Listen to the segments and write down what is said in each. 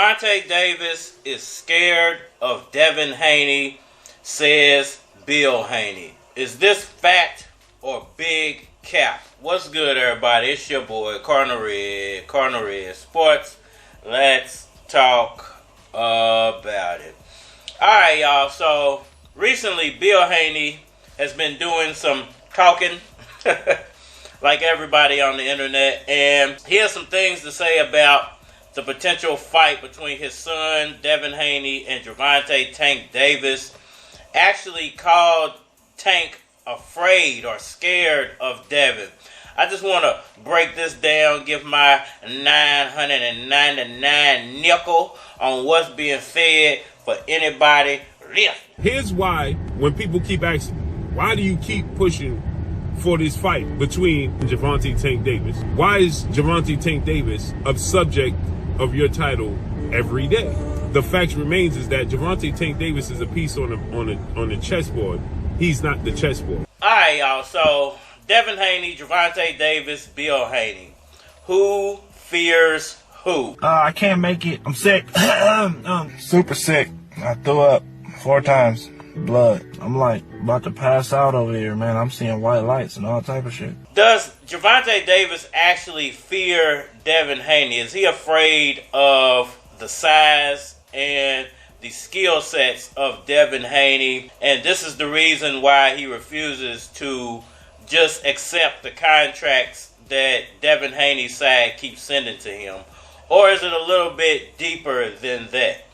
Gervonta Davis is scared of Devin Haney, says Bill Haney. Is this fact or big cap? What's good, everybody? It's your boy, Cardinal Red Sports. Let's talk about it. Alright, y'all. So, recently, Bill Haney has been doing some talking, like everybody on the internet, and he has some things to say about the potential fight between his son, Devin Haney, and Gervonta Tank Davis. Actually called Tank afraid or scared of Devin. I just want to break this down, give my 999 nickel on what's being fed for anybody listening. Here's why, when people keep asking, why do you keep pushing for this fight between Gervonta Tank Davis? Why is Gervonta Tank Davis a subject of your title every day? The fact remains is that Gervonta Tank Davis is a piece on the chessboard. He's not the chessboard. All right, y'all. So Devin Haney, Gervonta Davis, Bill Haney. Who fears who? I can't make it. I'm sick. Super sick. I threw up 4 times. Blood. I'm like about to pass out over here, man. I'm seeing white lights and all type of shit. Does Gervonta Davis actually fear Devin Haney? Is he afraid of the size and the skill sets of Devin Haney? And this is the reason why he refuses to just accept the contracts that Devin Haney's side keeps sending to him? Or is it a little bit deeper than that?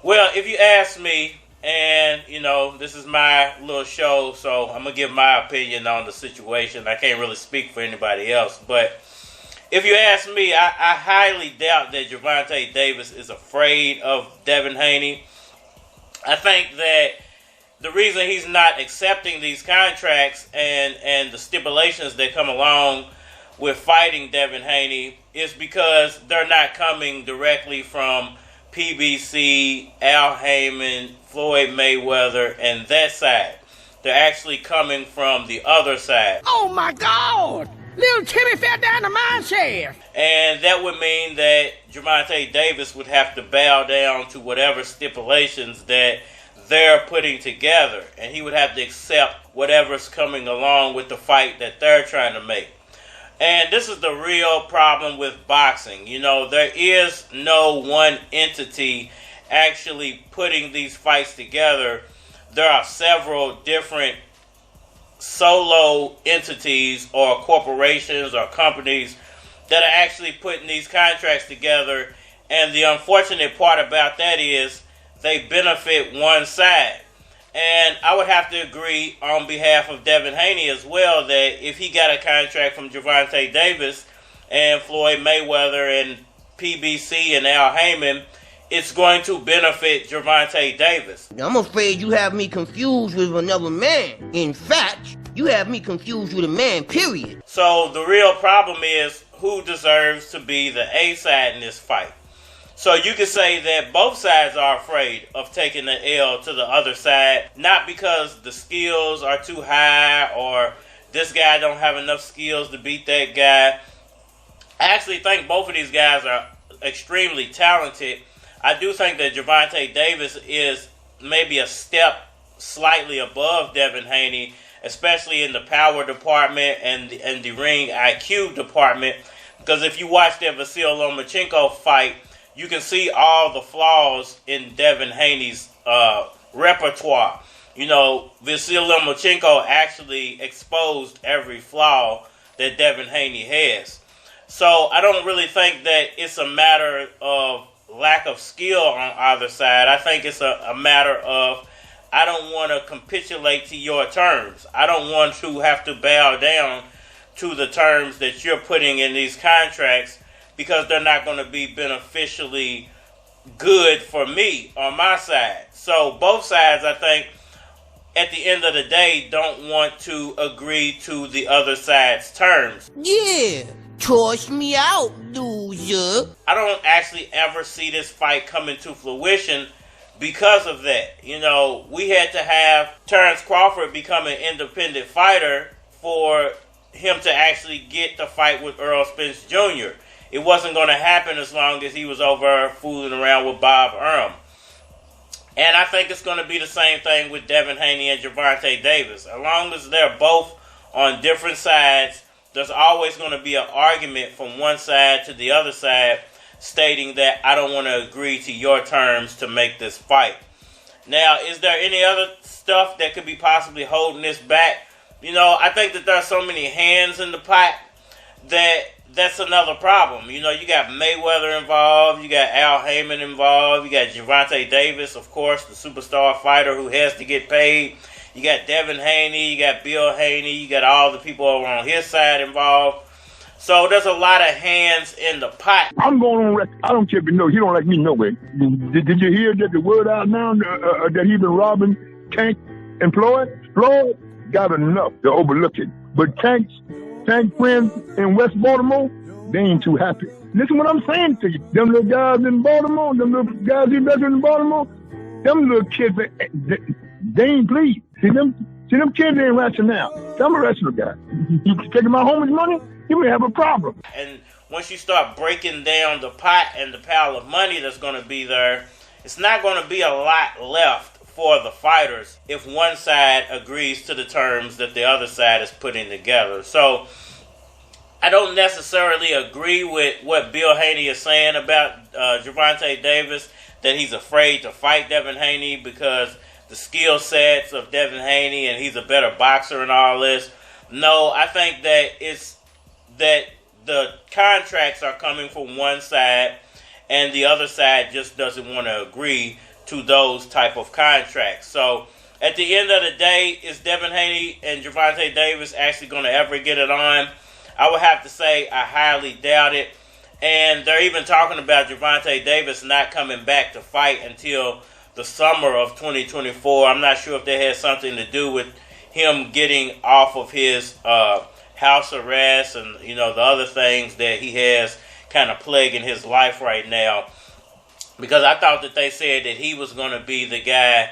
Well, if you ask me, and, you know, this is my little show, so I'm going to give my opinion on the situation. I can't really speak for anybody else. But if you ask me, I highly doubt that Gervonta Davis is afraid of Devin Haney. I think that the reason he's not accepting these contracts and the stipulations that come along with fighting Devin Haney is because they're not coming directly from PBC, Al Heyman, Floyd Mayweather, and that side. They're actually coming from the other side. Oh my God! Little Timmy fell down the mine shaft. And that would mean that Gervonta Davis would have to bow down to whatever stipulations that they're putting together. And he would have to accept whatever's coming along with the fight that they're trying to make. And this is the real problem with boxing. You know, there is no one entity actually putting these fights together. There are several different solo entities or corporations or companies that are actually putting these contracts together. And the unfortunate part about that is they benefit one side. And I would have to agree on behalf of Devin Haney as well that if he got a contract from Gervonta Davis and Floyd Mayweather and PBC and Al Heyman, it's going to benefit Gervonta Davis. I'm afraid you have me confused with another man. In fact, you have me confused with a man, period. So the real problem is who deserves to be the A side in this fight. So you could say that both sides are afraid of taking the L to the other side, not because the skills are too high or this guy don't have enough skills to beat that guy. I actually think both of these guys are extremely talented. I do think that Gervonta Davis is maybe a step slightly above Devin Haney, especially in the power department and the ring IQ department. Because if you watch that Vasyl Lomachenko fight, you can see all the flaws in Devin Haney's repertoire. You know, Vasyl Lomachenko actually exposed every flaw that Devin Haney has. So I don't really think that it's a matter of lack of skill on either side. I think it's a matter of I don't want to capitulate to your terms. I don't want to have to bow down to the terms that you're putting in these contracts because they're not going to be beneficially good for me on my side. So both sides, I think, at the end of the day, don't want to agree to the other side's terms. Yeah, toss me out, loser. I don't actually ever see this fight coming to fruition because of that. You know, we had to have Terrence Crawford become an independent fighter for him to actually get the fight with Errol Spence Jr. it wasn't going to happen as long as he was over fooling around with Bob Arum. And I think it's going to be the same thing with Devin Haney and Gervonta Davis. As long as they're both on different sides, there's always going to be an argument from one side to the other side stating that I don't want to agree to your terms to make this fight. Now, is there any other stuff that could be possibly holding this back? You know, I think that there are so many hands in the pot that's another problem. You know, you got Mayweather involved, you got Al Heyman involved, you got Gervonta Davis, of course, the superstar fighter who has to get paid. You got Devin Haney, you got Bill Haney, you got all the people over on his side involved. So there's a lot of hands in the pot. I'm going on record. I don't care if you know. He don't like me no way. Did you hear that the word out now that he been robbing Tank and Floyd? Floyd got enough to overlook it. But Tank friends in West Baltimore, they ain't too happy. Listen what I'm saying to you. Them little guys in Baltimore, them little guys in Baltimore, them little kids, they ain't pleased. See them kids ain't rational. I'm a rational guy. You taking my homie's money, you may have a problem. And once you start breaking down the pot and the pile of money that's going to be there, it's not going to be a lot left for the fighters if one side agrees to the terms that the other side is putting together. So I don't necessarily agree with what Bill Haney is saying about Gervonta Davis, that he's afraid to fight Devin Haney because the skill sets of Devin Haney and he's a better boxer and all this. No, I think that it's that the contracts are coming from one side and the other side just doesn't want to agree to those type of contracts. So at the end of the day, is Devin Haney and Gervonta Davis actually going to ever get it on? I would have to say I highly doubt it. And they're even talking about Gervonta Davis not coming back to fight until the summer of 2024. I'm not sure if that has something to do with him getting off of his house arrest and, you know, the other things that he has kind of plaguing his life right now. Because I thought that they said that he was going to be the guy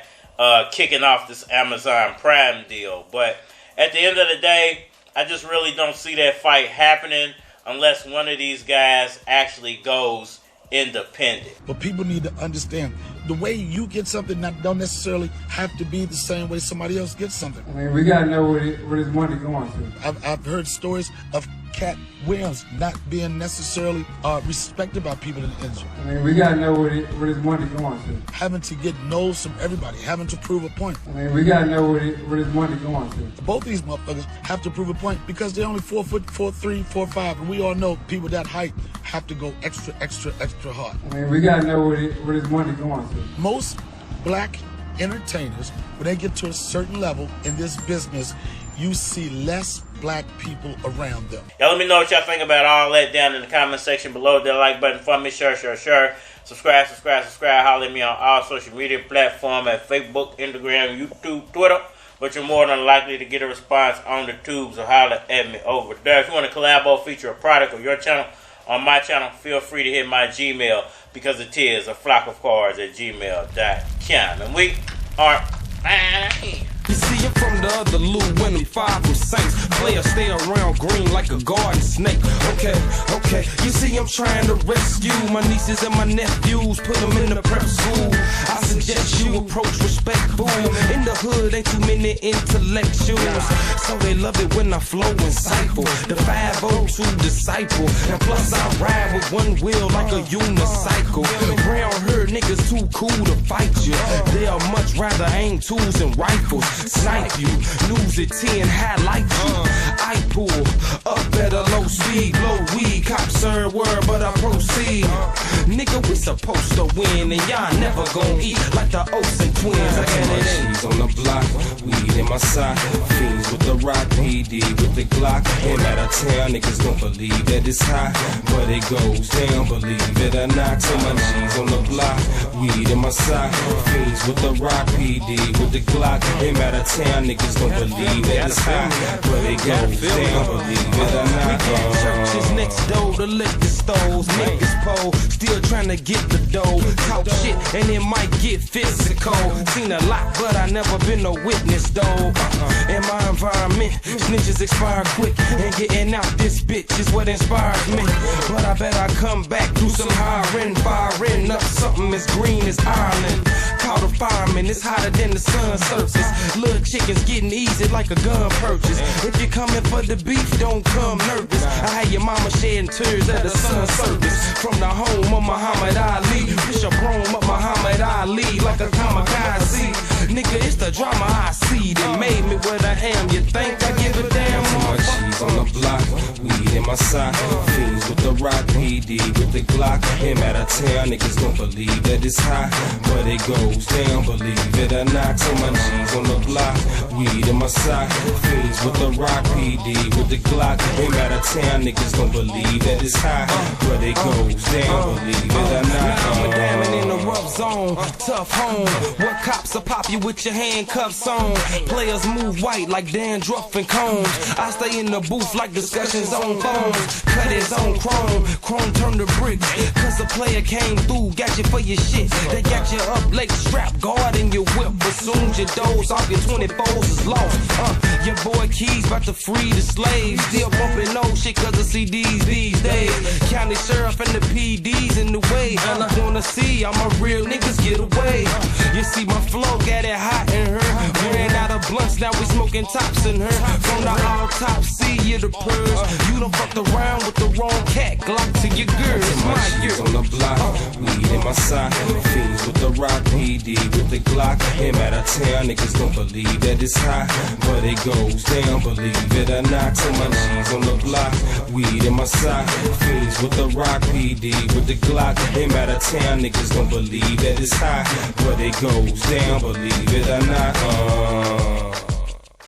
kicking off this Amazon Prime deal. But at the end of the day, I just really don't see that fight happening unless one of these guys actually goes independent. But people need to understand the way you get something don't necessarily have to be the same way somebody else gets something. I mean, we gotta know where his money going to. I've heard stories of Cat Williams not being necessarily respected by people in the industry. I mean, we gotta know where his money going to. Having to get no's from everybody, having to prove a point. I mean, we gotta know where his money going to. Both these motherfuckers have to prove a point because they're only 4 foot 4'3", 4'5", and we all know people that height have to go extra hard. I mean, we gotta know where his money going to. Most black entertainers, when they get to a certain level in this business, you see less black people around them. Y'all let me know what y'all think about all that down in the comment section below. That like button for me, sure. Subscribe. Holler at me on all social media platforms at Facebook, Instagram, YouTube, Twitter. But you're more than likely to get a response on the tubes, so holler at me over there. If you want to collab or feature a product of your channel on my channel, feel free to hit my Gmail, because it is a flock of cards at gmail.com. And we are You see, I'm from the other Lou when I'm 5 from Saints. Players stay around green like a garden snake. Okay. You see, I'm trying to rescue my nieces and my nephews, put them in the prep school. I suggest you approach respectful. In the hood, ain't too many intellectuals, so they love it when I flow insightful. The 502 disciple, and plus I ride with one wheel like a unicycle. Brown herd niggas too cool to fight you. They'll much rather aim tools and rifles. Snipe you, lose it 10, highlight you. I pull up at a low speed, blow weed, cop serve word, but I proceed. Nigga, we supposed to win, and y'all never gon' eat like the Olsen twins. I got it in. She's on the block, weed in my sock, fiends with the rock, PD with the Glock. And out of town, niggas don't believe that it's hot, but it goes down, believe it or not. So my G's on the block, weed in my sock, fiends with the rock, PD with the Glock. And out of town, niggas don't believe that it's hot, but it goes down, believe it or not. We got churches next door to liquor stores, niggas pole, still trying to get the dough. Talk shit and it might get physical. Seen a lot, but I never been a witness though. cold. In my environment, snitches expire quick, and getting out this bitch is what inspires me. But I bet I come back through some hiring, firing up something as green as Ireland. Caught a fireman, it's hotter than the sun's surface. Little chickens getting easy like a gun purchase. If you're coming for the beef, don't come nervous. I had your mama shedding tears at the sun's surface. From the home of Muhammad Ali, Bishop Rome up Muhammad Ali like a kamikaze. Nigga, it's the drama I see that made me what I am. You think I give a damn? My G's on the block, weed in my sock. Fiends with the rock, PD with the Glock. Him out of town, niggas don't believe that it's hot, but it goes down, believe it or not. So my G's on the block, weed in my sock. Fiends with the rock, PD with the Glock. Him out of town, niggas don't believe that it's hot, but it goes down, believe it or not. I'm a diamond in the rough zone, tough home. What cops will pop you with your handcuffs on? Players move white like dandruff and combs. I stay in the booth like discussions on phones. Cut his own chrome turn to bricks. Cause a player came through, got you for your shit. They got you up late, strap guard in your whip. But soon as you doze off, your 24s is lost. Your boy Keys about to free the slaves. Still bumping no shit cause of CDs these days. County sheriff and the PD's in the way. And I wanna see all my real niggas get away. You see my flow got it hot in her. We ran out of blunts, now we smoking tops in her. From the autopsy, you the purge. You done fucked around with the wrong cat. Glock to your girl, it's my my G's girl. on the block, weed in my sock. Fiends with the rock, PD with the Glock. Him out of town, niggas don't believe that it's hot, but it goes down, believe it or not. So my G's on the block, weed in my sock. Fiends with the rock, PD with the Glock. Him out of town, niggas don't believe that it's hot, but it goes down, believe it or not.